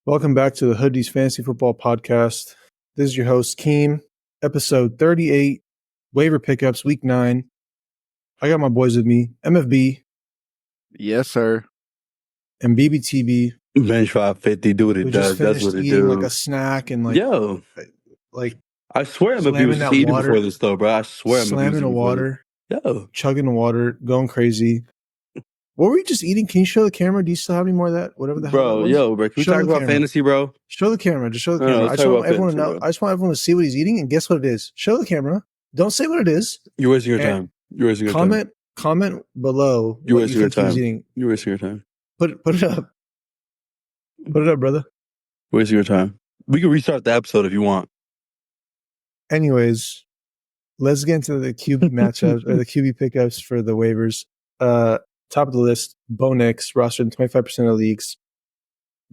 Welcome back to the Hoodies Fantasy Football Podcast. This is your host, Keem, episode 38, waiver pickups, week 9. I got my boys with me, MFB. Yes, sir. And BBTB. Bench 550, do what it does. That's what it eating do. like a snack and like, yo, like I swear MFB was just eating before this though, bro. I swear slamming the water, chugging the water, going crazy. What were you just eating? Can you show the camera? Do you still have any more of that? Whatever the hell that was? Bro, can we talk about fantasy, bro? Show the camera. Just show the camera. I just want everyone to know. I just want everyone to see what he's eating, and guess what it is. Show the camera. Don't say what it is. You're wasting your time. You're wasting your time. Comment below. You're wasting your time. You're wasting your time. Put it up. Put it up, brother. Wasting your time. We can restart the episode if you want. Anyways, let's get into the QB matchups or the QB pickups for the waivers. Top of the list, Bo Nix, rostered in 25% of leagues.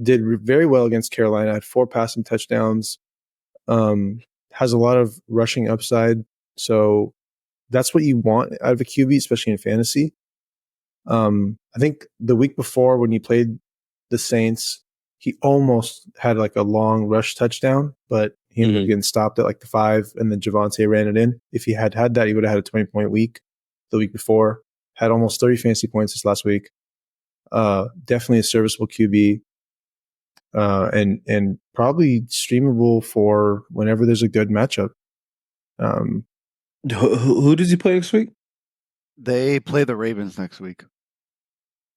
Did very well against Carolina, had 4 passing touchdowns. Has a lot of rushing upside. So that's what you want out of a QB, especially in fantasy. I think the week before when he played the Saints, he almost had like a long rush touchdown, but he ended up getting stopped at like the 5, and then Javonte ran it in. If he had that, he would have had a 20-point week the week before. Had almost 30 fantasy points this last week. Definitely a serviceable QB. And probably streamable for whenever there's a good matchup. Who does he play next week? They play the Ravens next week.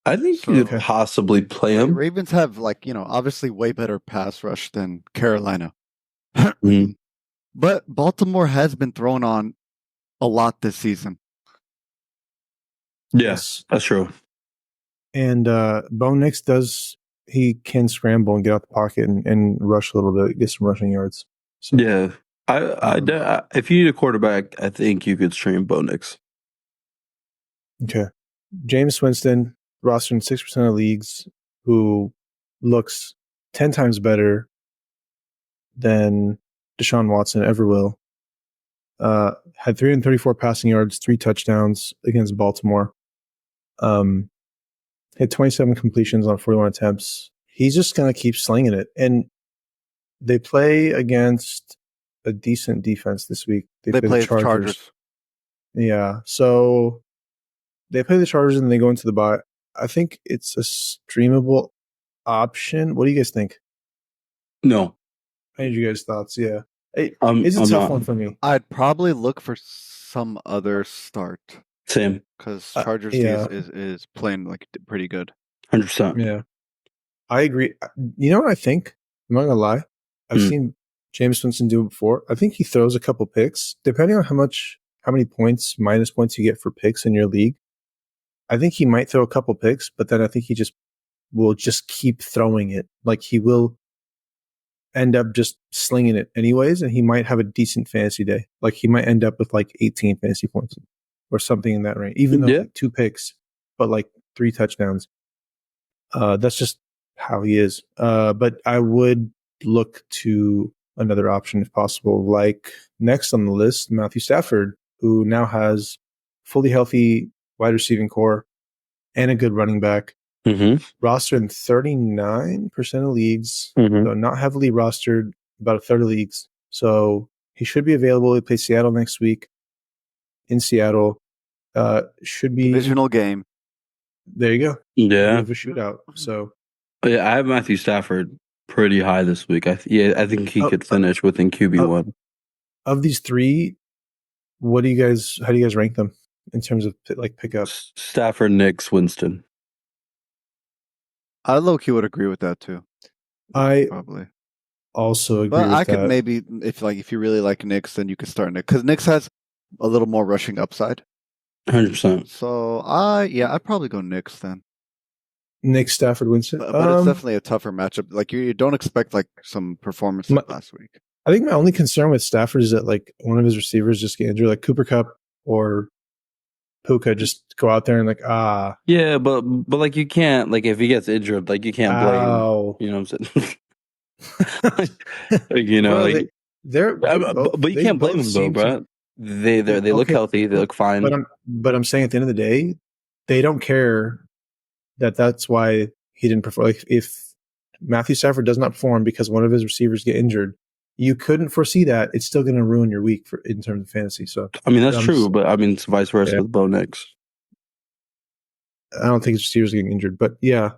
I think you could possibly play him. The Ravens have obviously way better pass rush than Carolina. But Baltimore has been thrown on a lot this season. Yes, that's true. And Bo Nix he can scramble and get out the pocket and rush a little bit, get some rushing yards. So, yeah. I if you need a quarterback, I think you could stream Bo Nix. Okay. Jameis Winston, rostered in 6% of leagues, who looks 10 times better than Deshaun Watson ever will. Had 334 passing yards, 3 touchdowns against Baltimore. Had 27 completions on 41 attempts. He's just going to keep slinging it. And they play against a decent defense this week. They play the Chargers. Yeah. So they play the Chargers and they go into the bye. I think it's a streamable option. What do you guys think? No. I need you guys' thoughts. Yeah. It's a tough one for me. I'd probably look for some other start. Same. Because Chargers is playing like pretty good. 100%. Yeah. I agree. You know what I think? I'm not going to lie. I've seen Jameis Winston do it before. I think he throws a couple picks. Depending on how many points, minus points you get for picks in your league, I think he might throw a couple picks, but then I think he will keep throwing it. Like he will end up just slinging it anyways, and he might have a decent fantasy day. Like he might end up with like 18 fantasy points or something in that range, even though like 2 picks, but like 3 touchdowns. That's just how he is. But I would look to another option if possible. Like next on the list, Matthew Stafford, who now has fully healthy wide receiving core and a good running back. Rostered in 39% of leagues, so not heavily rostered, about a third of leagues. So he should be available. He plays Seattle next week. In Seattle, should be divisional game. There you go. Yeah, a shootout. So yeah, I have Matthew Stafford pretty high this week. I think he could finish within QB1. Of these 3, how do you guys rank them in terms of like pickups? Stafford, Nix, Winston. I low-key would agree with that too. I probably also agree but with I that. could maybe, if you really like Nix, then you could start Nix. Because Nix has a little more rushing upside. 100%. So, I'd probably go Nix then. Nix, Stafford, Winston. But it's definitely a tougher matchup. Like you don't expect like some performance like last week. I think my only concern with Stafford is that like one of his receivers just get injured, like Cooper Kupp or Puka just go out there and like yeah, but like you can't, like if he gets injured, like you can't blame, you know what I'm saying? Like, you know, well, like but you can't blame them though, bro. They look healthy, they look fine. But I'm saying at the end of the day, they don't care that's why he didn't perform. Like if Matthew Stafford does not perform because one of his receivers get injured, you couldn't foresee that. It's still going to ruin your week in terms of fantasy. So I mean, that's true, but I mean, it's vice versa with Bo Nix. I don't think his receivers getting injured, but yeah,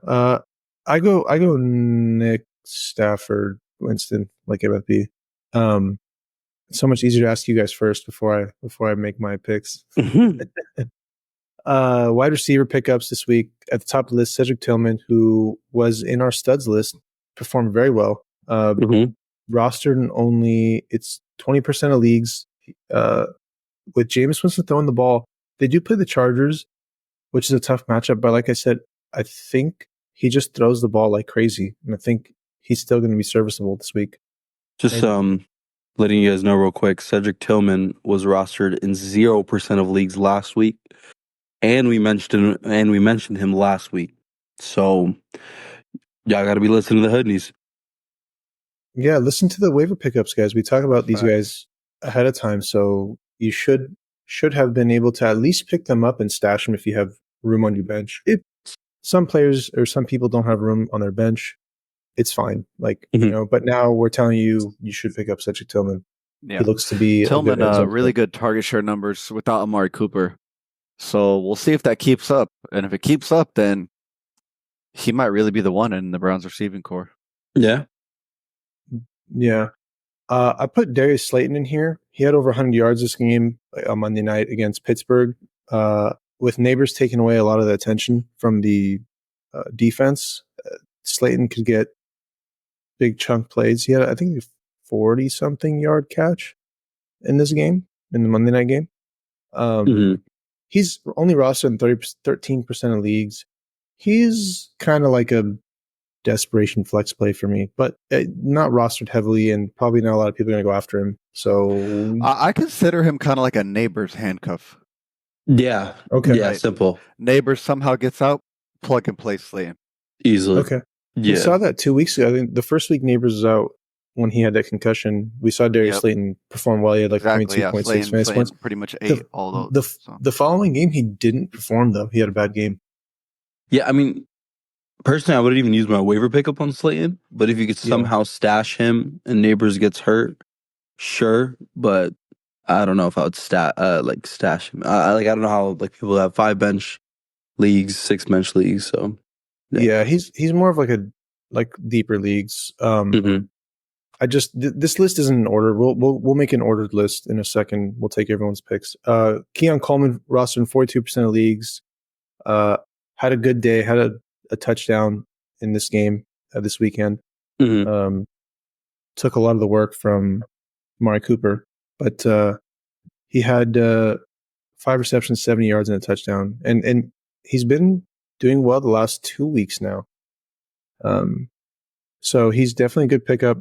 I go Nick, Stafford, Winston, like MFB. It's so much easier to ask you guys first before I make my picks. Wide receiver pickups this week at the top of the list. Cedric Tillman, who was in our studs list, performed very well. Rostered in only it's 20% of leagues. With Jameis Winston throwing the ball, they do play the Chargers, which is a tough matchup. But like I said, I think he just throws the ball like crazy, and I think he's still going to be serviceable this week. Just letting you guys know real quick, Cedric Tillman was rostered in 0% of leagues last week, and we mentioned him last week. So y'all got to be listening to the hoodies. Yeah, listen to the waiver pickups, guys. We talk about these guys ahead of time, so you should have been able to at least pick them up and stash them if you have room on your bench. If some players or some people don't have room on their bench, it's fine. Like, but now we're telling you should pick up Cedric Tillman. Yeah. He looks to be Tillman, really good target share numbers without Amari Cooper. So we'll see if that keeps up. And if it keeps up, then he might really be the one in the Browns receiving core. Yeah. Yeah. I put Darius Slayton in here. He had over 100 yards this game on Monday night against Pittsburgh. With Neighbors taking away a lot of the attention from the defense, Slayton could get big chunk plays. He had, I think, 40-something yard catch in this game, in the Monday night game. He's only rostered in 13% of leagues. He's kind of like a desperation flex play for me, but not rostered heavily, and probably not a lot of people are going to go after him. So I consider him kind of like a Neighbors handcuff. Yeah. Okay. Yeah, simple. Neighbors somehow gets out, plug and play Slayton. Easily. Okay. Yeah. We saw that 2 weeks ago. I think the first week Neighbors was out when he had that concussion. We saw Darius Slayton perform well. He had like 22.6 fantasy points. Pretty much ate all those. The following game, he didn't perform, though. He had a bad game. Yeah, I mean, personally, I wouldn't even use my waiver pickup on Slayton, but if you could somehow stash him and Neighbors gets hurt, sure, but I don't know if I would stash him. I don't know how people have 5 bench leagues, 6 bench leagues. So yeah, he's more of like deeper leagues. I just this list isn't in order. We'll make an ordered list in a second. We'll take everyone's picks. Keon Coleman rostered in 42% of leagues. Had a good day. Had a touchdown in this game this weekend. Took a lot of the work from Amari Cooper, but he had 5 receptions, 70 yards, and a touchdown. And he's been doing well the last 2 weeks now. So he's definitely a good pickup.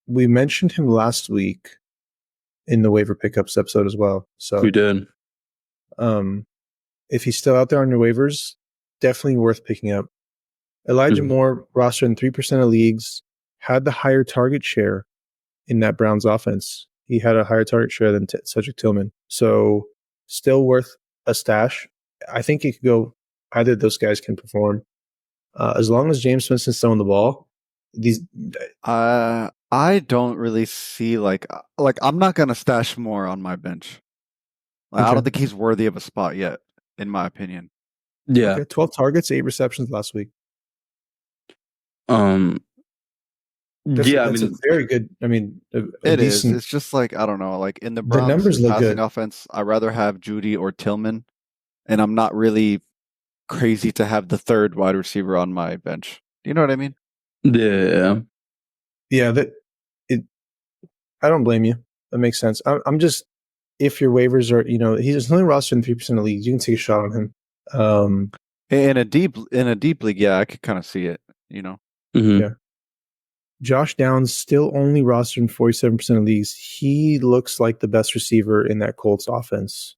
We mentioned him last week in the waiver pickups episode as well. So we did. If he's still out there on your waivers, definitely worth picking up. Elijah Moore, rostered in 3% of leagues, had the higher target share in that Browns offense. He had a higher target share than Cedric Tillman. So still worth a stash. I think it could go, either of those guys can perform. As long as James Winston's throwing the ball, I don't really see like I'm not gonna stash Moore on my bench. I don't think he's worthy of a spot yet, in my opinion. Yeah. Okay, 12 targets, 8 receptions last week. That's a very good. I mean, it decent, is. It's just like, I don't know. Like in the Browns numbers look passing good. Offense, I'd rather have Judy or Tillman, and I'm not really crazy to have the third wide receiver on my bench. Do you know what I mean? Yeah. Yeah. I don't blame you. That makes sense. I'm just, if your waivers are, he's only rostered in 3% of leagues, you can take a shot on him. In a deep league, yeah, I could kind of see it. Yeah. Josh Downs still only rostered in 47% of leagues. He looks like the best receiver in that Colts offense.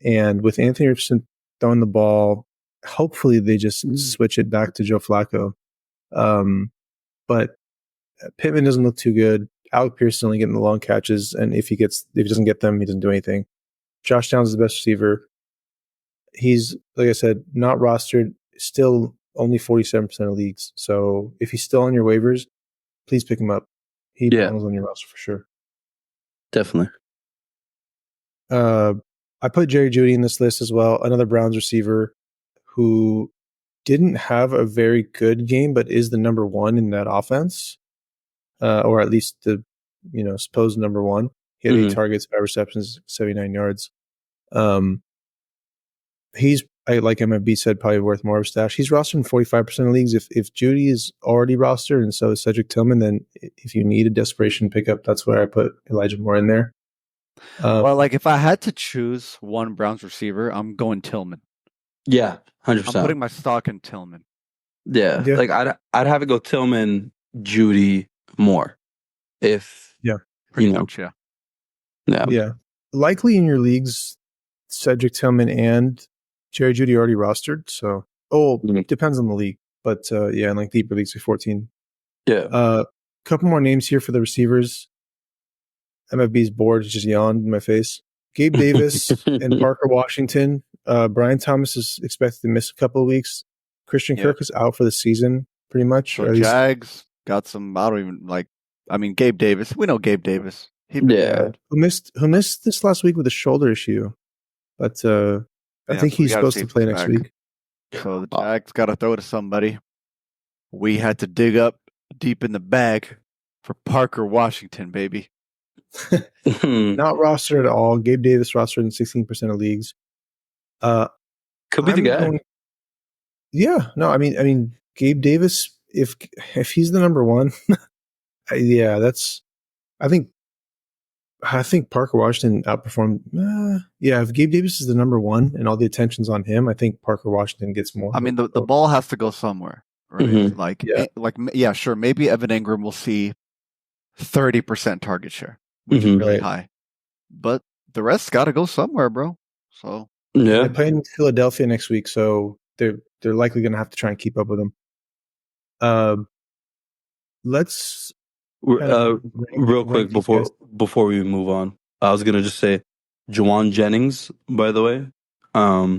And with Anthony Richardson throwing the ball, hopefully they just switch it back to Joe Flacco. But Pittman doesn't look too good. Alec Pierce is only getting the long catches, and if he doesn't get them, he doesn't do anything. Josh Downs is the best receiver. He's, like I said, not rostered, still only 47% of leagues. So if he's still on your waivers, please pick him up. He belongs on your roster for sure. Definitely. I put Jerry Jeudy in this list as well. Another Browns receiver who didn't have a very good game, but is the number one in that offense, or at least the supposed number one. He had 8 targets, 5 receptions, 79 yards. He's, like MFB said, probably worth more of a stash. He's rostered in 45% of leagues. If Jeudy is already rostered and so is Cedric Tillman, then if you need a desperation pickup, that's where I put Elijah Moore in there. Well, like if I had to choose one Browns receiver, I'm going Tillman. Yeah, 100%. I'm putting my stock in Tillman. Yeah. Like I'd have it go Tillman, Jeudy, Moore. If pretty much, yeah. Likely in your leagues, Cedric Tillman and Jerry Jeudy already rostered. So, depends on the league, but in like deeper leagues, like 14. Yeah. Couple more names here for the receivers. MFB's board just yawned in my face. Gabe Davis and Parker Washington. Brian Thomas is expected to miss a couple of weeks. Christian Kirk is out for the season, pretty much. So Jags got some. I don't even like. I mean, Gabe Davis. We know Gabe Davis. Who missed this last week with a shoulder issue, but I think he's supposed to play next week. So the Jags got to throw to somebody. We had to dig up deep in the bag for Parker Washington, baby. Not rostered at all. Gabe Davis rostered in 16% of leagues. Could be the guy. I mean, Gabe Davis. If he's the number one, that's. I think Parker Washington outperformed. If Gabe Davis is the number one and all the attention's on him, I think Parker Washington gets more. I mean, the ball has to go somewhere, right? Mm-hmm. Sure. Maybe Evan Engram will see 30% target share, which is really high, but the rest got to go somewhere, bro. So they play in Philadelphia next week, so they're likely going to have to try and keep up with them. Let's. Real quick before we move on, I was gonna just say Juwan Jennings, by the way. I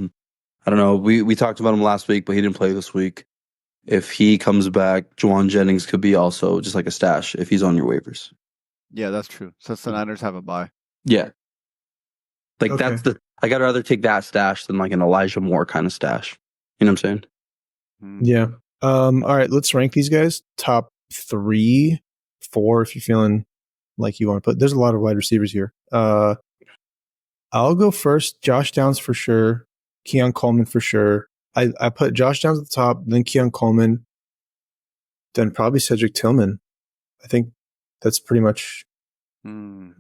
don't know, we talked about him last week, but he didn't play this week. If he comes back, Juwan Jennings could be also just like a stash if he's on your waivers. Yeah, that's true. Since the Niners have a bye. Yeah. Like I'd rather take that stash than like an Elijah Moore kind of stash. You know what I'm saying? Yeah. All right, let's rank these guys. Top 3, 4 if you're feeling like you want to put. There's a lot of wide receivers here. I'll go first. Josh Downs for sure. Keon Coleman for sure. I put Josh Downs at the top, then Keon Coleman, then probably Cedric Tillman. I think that's pretty much. I'm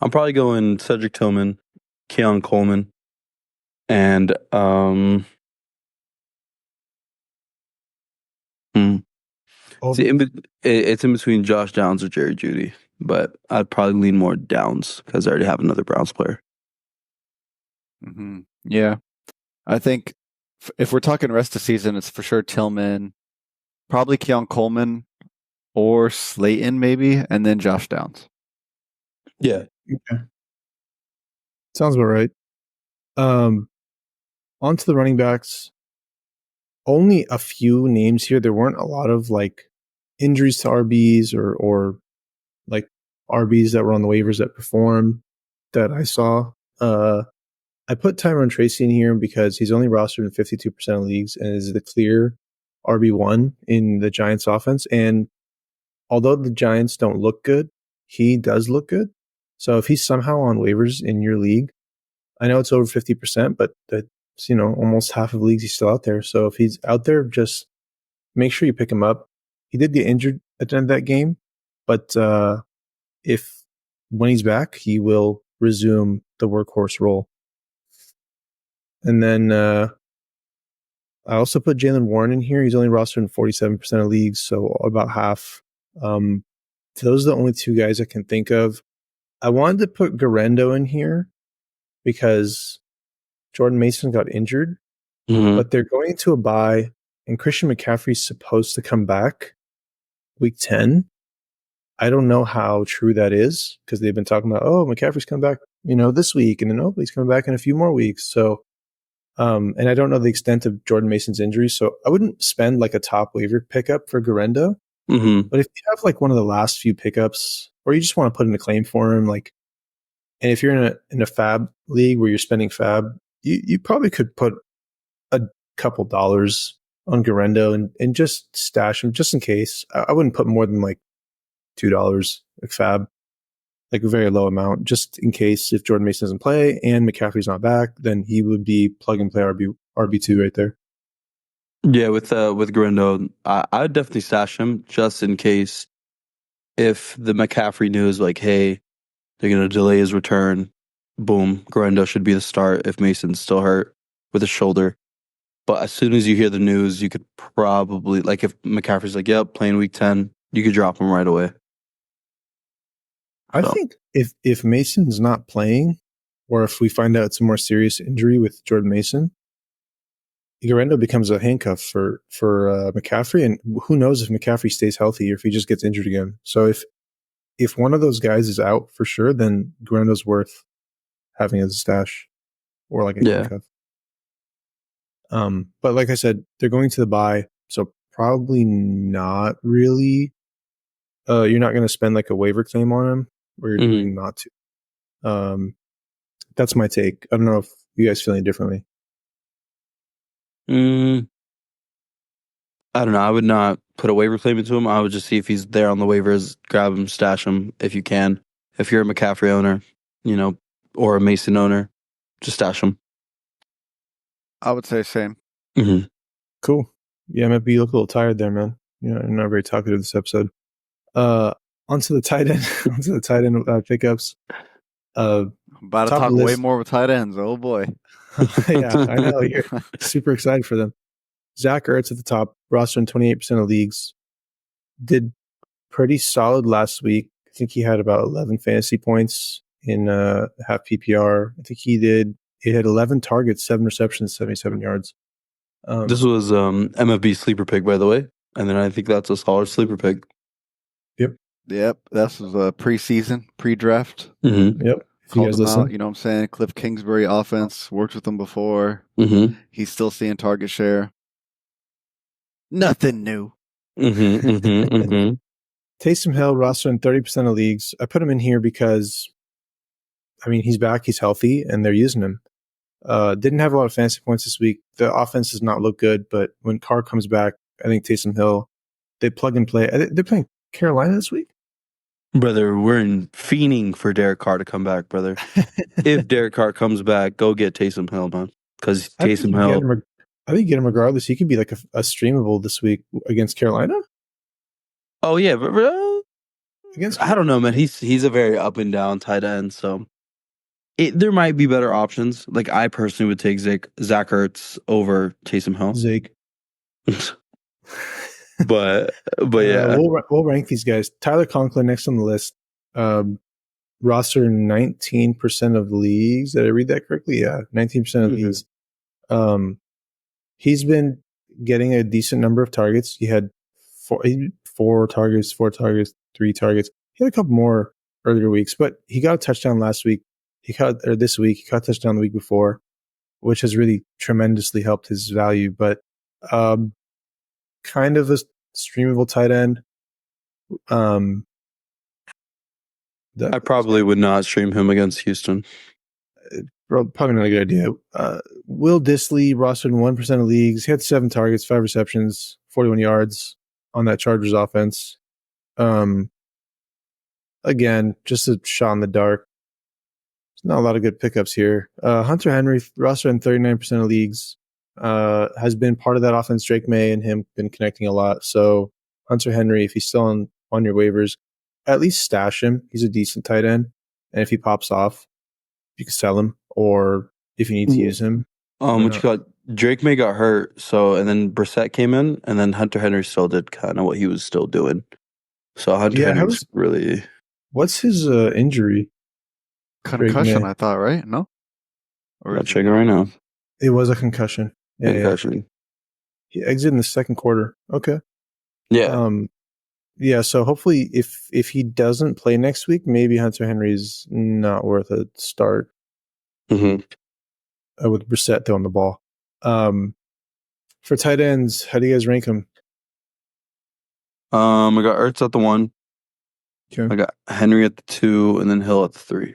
probably going Cedric Tillman, Keon Coleman, and See, it's in between Josh Downs or Jerry Jeudy, but I'd probably lean more Downs because I already have another Browns player. Mm-hmm. Yeah, I think if we're talking rest of the season, it's for sure Tillman, probably Keon Coleman, or Slayton maybe, and then Josh Downs. Yeah. Okay. Sounds about right. On to the running backs. Only a few names here. There weren't a lot of like injuries to RBs or like RBs that were on the waivers that performed that I saw. I put Tyrone Tracy in here because he's only rostered in 52% of leagues and is the clear RB1 in the Giants offense. And although the Giants don't look good, he does look good. So if he's somehow on waivers in your league, I know it's over 50%, but that's, almost half of leagues he's still out there. So if he's out there, just make sure you pick him up. He did get injured at the end of that game, but when he's back, he will resume the workhorse role. And then I also put Jaylen Warren in here. He's only rostered in 47% of leagues, so about half. Those are the only 2 guys I can think of. I wanted to put Garendo in here because Jordan Mason got injured, but they're going to a bye, and Christian McCaffrey's supposed to come back week 10. I don't know how true that is because they've been talking about, McCaffrey's coming back, this week, and then he's coming back in a few more weeks. So And I don't know the extent of Jordan Mason's injury, so I wouldn't spend like a top waiver pickup for Garendo. Mm-hmm. But if you have like one of the last few pickups, or you just want to put in a claim for him, like, and if you're in a fab league where you're spending fab, you probably could put a couple dollars on Garendo and just stash him just in case. I wouldn't put more than like $2 like fab, like a very low amount, just in case if Jordan Mason doesn't play and McCaffrey's not back, then he would be plug and play RB2 right there. Yeah, with Garendo, I'd definitely stash him just in case if the McCaffrey news like, hey, they're gonna delay his return. Boom, Garendo should be the start if Mason's still hurt with his shoulder. But as soon as you hear the news, you could probably like if McCaffrey's like, yep, playing week 10, you could drop him right away. I think if Mason's not playing, or if we find out it's a more serious injury with Jordan Mason, Garendo becomes a handcuff for McCaffrey, and who knows if McCaffrey stays healthy or if he just gets injured again. So if one of those guys is out for sure, then Garendo's worth having as a stash or like a handcuff. But like I said, they're going to the bye, so probably not really. You're not going to spend like a waiver claim on him, or you're doing not to. That's my take. I don't know if you guys feel any differently. I don't know. I would not put a waiver claim into him. I would just see if he's there on the waivers, grab him, stash him if you can. If you're a McCaffrey owner, or a Mason owner, just stash him. I would say same. Mm-hmm. Cool. Yeah, I might be a little tired there, man. I'm not very talkative this episode. Onto the tight end. Onto the tight end pickups. About to talk way more with tight ends. Oh boy. Yeah, I know. You're super excited for them. Zach Ertz at the top, roster in 28% of leagues. Did pretty solid last week. I think he had about 11 fantasy points in half PPR. I think he had 11 targets, 7 receptions, 77 yards. This was MFB sleeper pick, by the way. And then I think that's a solid sleeper pick. Yep. This was a preseason, pre-draft. Mm-hmm. Yep. If you guys listen. Out, you know what I'm saying? Cliff Kingsbury offense, worked with him before. Mm-hmm. He's still seeing target share. Nothing new. Mm-hmm. Taysom Hill, roster in 30% of leagues. I put him in here because, he's back, he's healthy, and they're using him. Didn't have a lot of fantasy points this week. The offense does not look good, but when Carr comes back, I think Taysom Hill, they plug and play. They're playing Carolina this week? Brother, we're fiending for Derek Carr to come back, brother. If Derek Carr comes back, go get Taysom Hill, man. Because Taysom Hill... I think you get him regardless. He could be like a streamable this week against Carolina. Oh, yeah. I don't know, man. He's a very up and down tight end, so... there might be better options. Like, I personally would take Zach Ertz over Taysom Hill. Zeke. But yeah. We'll rank these guys. Tyler Conklin next on the list. Roster 19% of leagues. Did I read that correctly? Yeah, 19% of leagues. He's been getting a decent number of targets. He had four targets, 3 targets. He had a couple more earlier weeks, but he got a touchdown last week. This week, he caught a touchdown the week before, which has really tremendously helped his value. But kind of a streamable tight end. I probably would not stream him against Houston. Probably not a good idea. Will Dissly, rostered in 1% of leagues. He had 7 targets, 5 receptions, 41 yards on that Chargers offense. Again, just a shot in the dark. There's not a lot of good pickups here. Hunter Henry, rostered in 39% of leagues, has been part of that offense. Drake May and him been connecting a lot. So Hunter Henry, if he's still on your waivers, at least stash him. He's a decent tight end. And if he pops off, you can sell him, or if you need to use him. Drake May got hurt, and then Brissett came in, and then Hunter Henry still did kind of what he was still doing. So Hunter Henry's really... What's his injury? Concussion, I thought, right? No? I'm checking right now. It was a concussion. Yeah, concussion. Yeah. He exited in the second quarter. Okay. Yeah. Yeah, so hopefully if he doesn't play next week, maybe Hunter Henry's not worth a start. Mm-hmm. With Brissett throwing the ball. For tight ends, how do you guys rank them? I got Ertz at the 1. Okay. I got Henry at the 2, and then Hill at the 3.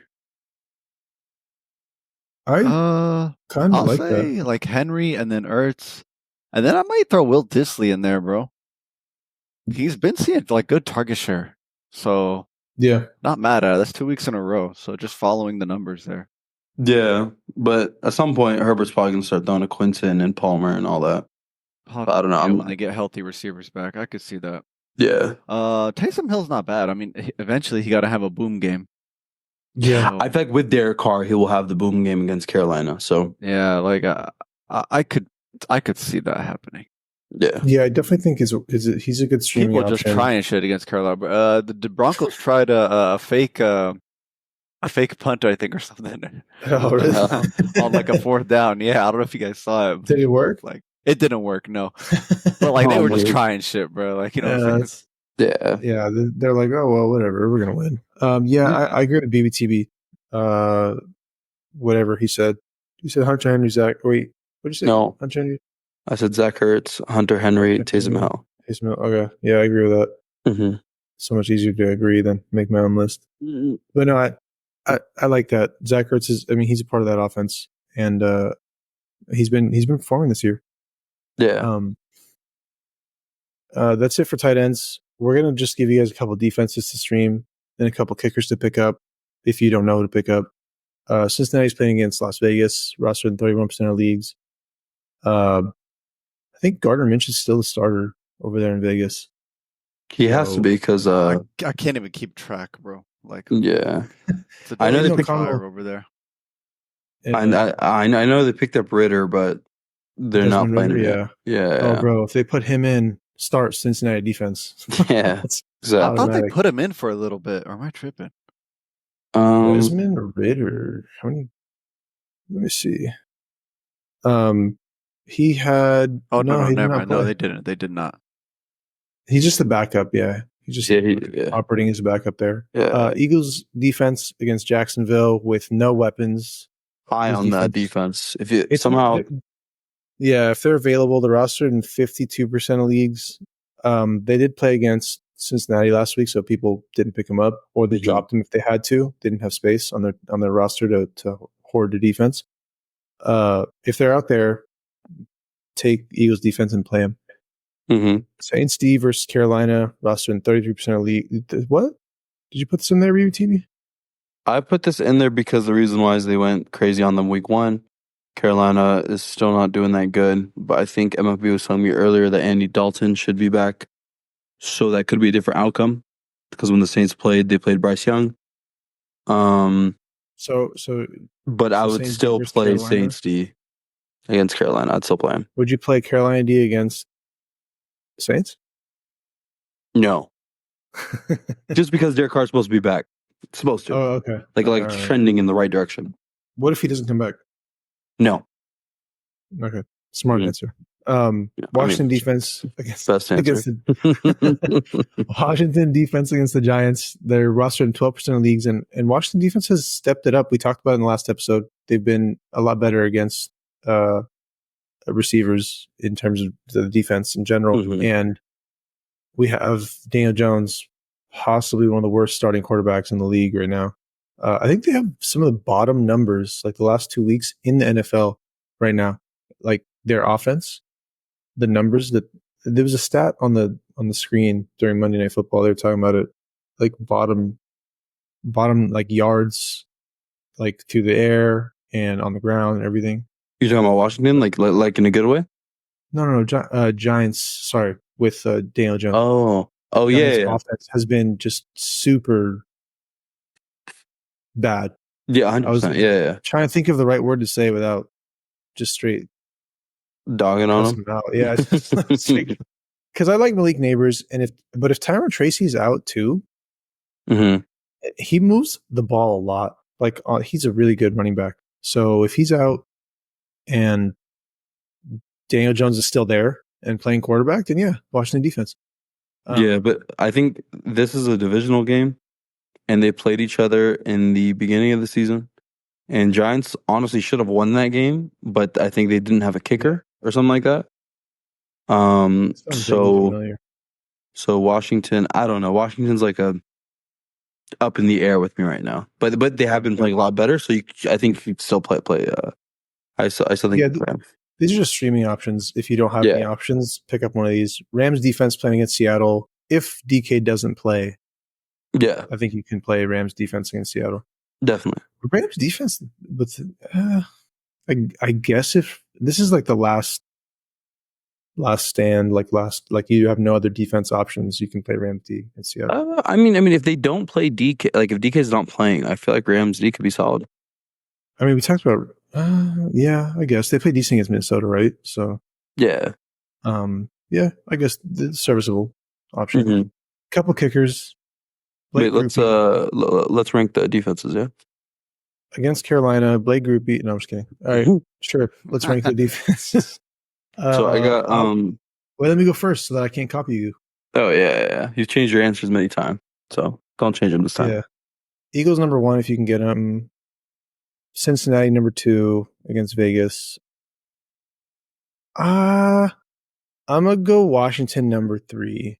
I kind of I'll like say that. like Henry and then Ertz, and then I might throw Will Disley in there, bro. He's been seeing like good target share, so Yeah. not mad at it. That's 2 weeks in a row. So just following the numbers there. Yeah, but at some point, Herbert's probably going to start throwing to Quinton and Palmer and all that. But I don't know. Yeah, when they get healthy receivers back, I could see that. Yeah. Taysom Hill's not bad. I mean, eventually he got to have a boom game. Yeah. So, I think with Derek Carr, he will have the boom game against Carolina. So yeah, like I could see that happening. yeah, I definitely think he's a good streaming People option. just trying shit against Carolina. The Broncos tried a fake punt, I think, or something. Oh, really? On like a 4th down. Yeah, I don't know if you guys saw it. Did it work? Like it didn't work, no. But like they were just trying shit, bro. Like you know what I'm saying? yeah. They're like, oh well, whatever, we're gonna win. I agree with BBTB. Whatever he said. He said Hunter Henry, Zach. Wait, what did you say? No, Hunter Henry. I said Zach Ertz, Hunter Henry, Taysom Hill. Taysom Hill. Okay, yeah, I agree with that. Mm-hmm. So much easier to agree than make my own list. Mm-hmm. But no, I like that. Zach Ertz is. I mean, he's a part of that offense, and he's been performing this year. Yeah. That's it for tight ends. We're gonna just give you guys a couple defenses to stream and a couple kickers to pick up if you don't know who to pick up. Cincinnati's playing against Las Vegas, rostered in 31% of leagues. I think Gardner Minshew's still the starter over there in Vegas. He has to be because I can't even keep track, bro. Like yeah, I know they picked fire over there. I know they picked up Ritter, but they're not playing him yet. Yeah. Oh, bro, if they put him in, start Cincinnati defense. Yeah, exactly. I thought they put him in for a little bit. Or am I tripping? Desmond or Ritter? How many? Let me see. He had. Oh no, he never did mind. No, they didn't. They did not. He's just a backup. Yeah, he's just operating as a backup there. Yeah. Eagles defense against Jacksonville with no weapons. High on that defense. If you somehow, if they're available, the roster in 52% of leagues. They did play against Cincinnati last week, so people didn't pick them up, or they dropped them if they had to. They didn't have space on their roster to hoard the defense. If they're out there, take Eagles defense and play them. Mm-hmm. Saints D versus Carolina, roster in 33% of league. What? Did you put this in there, BBTV? I put this in there because the reason why is they went crazy on them week 1. Carolina is still not doing that good, but I think MFB was telling me earlier that Andy Dalton should be back, so that could be a different outcome. Because when the Saints played, they played Bryce Young. But I would still play Carolina? Saints D against Carolina. I'd still play him. Would you play Carolina D against Saints? No. Just because Derek Carr's supposed to be back. Supposed to. Oh, okay. Like trending in the right direction. What if he doesn't come back? No. Okay. Smart answer. Washington defense against Washington defense against the Giants. They're rostered in 12% of leagues, and Washington defense has stepped it up. We talked about it in the last episode. They've been a lot better against receivers in terms of the defense in general. Mm-hmm. And we have Daniel Jones, possibly one of the worst starting quarterbacks in the league right now. I think they have some of the bottom numbers, like the last 2 weeks in the NFL right now, like their offense. The numbers that there was a stat on the screen during Monday Night Football. They were talking about it, like bottom like yards, like through the air and on the ground and everything. You're talking about Washington, like in a good way? No, Giants. Sorry, with Daniel Jones. Oh, Giants yeah. Offense has been just super bad. Yeah, 100%. I was trying to think of the right word to say without just straight dogging on him. Yeah, because I like Malik Neighbors, and if Tyron Tracy's out too, mm-hmm. he moves the ball a lot. Like he's a really good running back. So if he's out and Daniel Jones is still there and playing quarterback, then yeah, Washington defense. Yeah, but I think this is a divisional game, and they played each other in the beginning of the season. And Giants honestly should have won that game, but I think they didn't have a kicker or something like that. Sounds vaguely familiar. So Washington, I don't know. Washington's like a up in the air with me right now, but they have been playing a lot better. So I think you could still play. I still think these are just streaming options. If you don't have any options, pick up one of these. Rams defense playing against Seattle. If DK doesn't play, I think you can play Rams defense against Seattle. Definitely. Rams defense, but I guess if this is like the last stand, like you have no other defense options, you can play Rams D in Seattle. I mean, if they don't play DK, like if DK is not playing, I feel like Rams D could be solid. I mean, we talked about, I guess they play decent against Minnesota, right? So yeah, I guess the serviceable option. Mm-hmm. Couple kickers. Wait, let's rank the defenses. Yeah, against Carolina, Blake Groupie. No, I'm just kidding. All right, sure. Let's rank the defenses. So I got Well, let me go first so that I can't copy you. Oh yeah. You've changed your answers many times, so don't change them this time. Yeah. Eagles number 1 if you can get them. Cincinnati number 2 against Vegas. I'm gonna go Washington number 3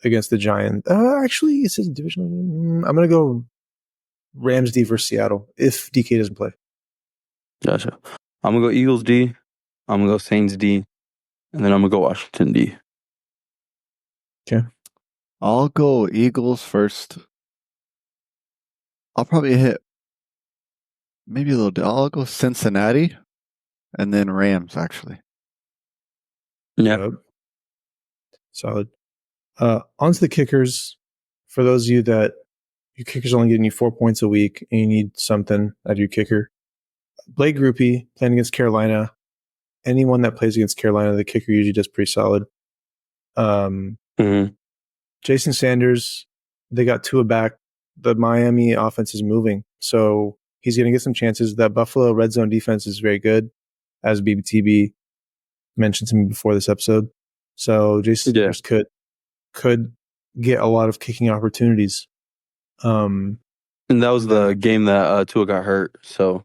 against the Giants. Actually, it says divisional. I'm gonna go Rams D versus Seattle if DK doesn't play. Gotcha. I'm gonna go Eagles D. I'm gonna go Saints D, and then I'm gonna go Washington D. Okay. I'll go Eagles first. I'll probably hit maybe a little. I'll go Cincinnati, and then Rams. Actually. Yeah. Solid. On to the kickers. For those of you that your kicker's only getting you 4 points a week and you need something out of your kicker, Blake Groupie playing against Carolina. Anyone that plays against Carolina, the kicker usually does pretty solid. Jason Sanders, they got Tua back. The Miami offense is moving, so he's going to get some chances. That Buffalo red zone defense is very good, as BBTB mentioned to me before this episode. So Jason Sanders could get a lot of kicking opportunities. And that was the game that Tua got hurt. So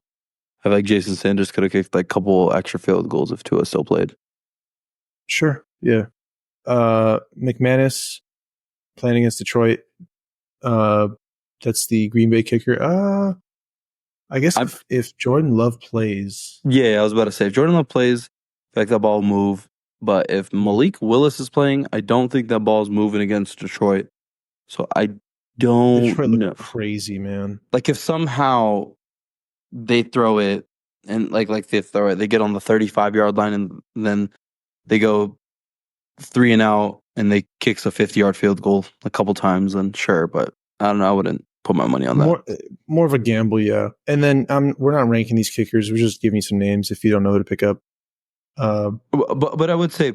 I feel like Jason Sanders could have kicked like a couple extra field goals if Tua still played. Sure. Yeah. McManus playing against Detroit. That's the Green Bay kicker. I guess if Jordan Love plays. Yeah, I was about to say, if Jordan Love plays, I feel like that ball will move. But if Malik Willis is playing, I don't think that ball's moving against Detroit. So I don't Detroit look crazy, man. Like if somehow they throw it and like they throw it, they get on the 35-yard line and then they go 3 and out and they kicks a 50-yard field goal a couple times, then sure. But I don't know. I wouldn't put my money on that. More of a gamble, yeah. And then we're not ranking these kickers. We're just giving you some names if you don't know who to pick up. But I would say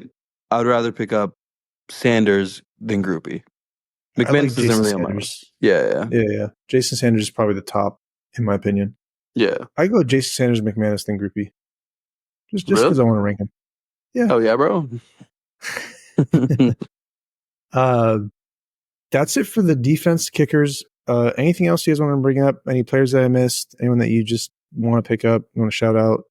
I would rather pick up Sanders than Groupie. McManus isn't really on my list. Yeah. Jason Sanders is probably the top, in my opinion. Yeah. I go Jason Sanders, McManus, then Groupie. Just because I want to rank him. Yeah. Oh, yeah, bro. That's it for the defense kickers. Anything else you guys want to bring up? Any players that I missed? Anyone that you just want to pick up? You want to shout out?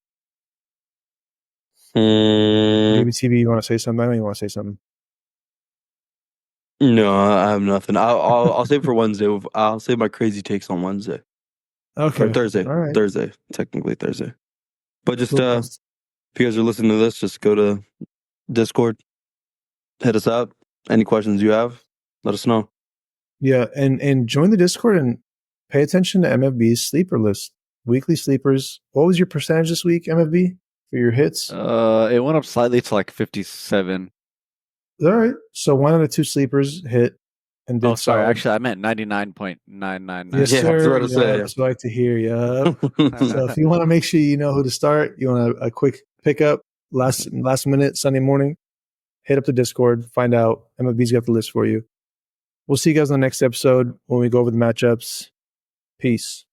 Maybe TV, you want to say something? I know you want to say something. No, I have nothing. I'll save for Wednesday. I'll save my crazy takes on Wednesday. Okay. Or Thursday. All right. Thursday. Technically Thursday. But just if you guys are listening to this, just go to Discord. Hit us up. Any questions you have, let us know. Yeah, and join the Discord and pay attention to MFB's sleeper list. Weekly sleepers. What was your percentage this week, MFB, for your hits? It went up slightly to like 57. All right. So 1 out of 2 sleepers hit and did sorry. solid. Actually, I meant 99.999. Yes, sir. That's what I like to hear. Yeah. So if you want to make sure you know who to start, you want a quick pickup last minute Sunday morning, hit up the Discord, find out. MFB's got the list for you. We'll see you guys on the next episode when we go over the matchups. Peace.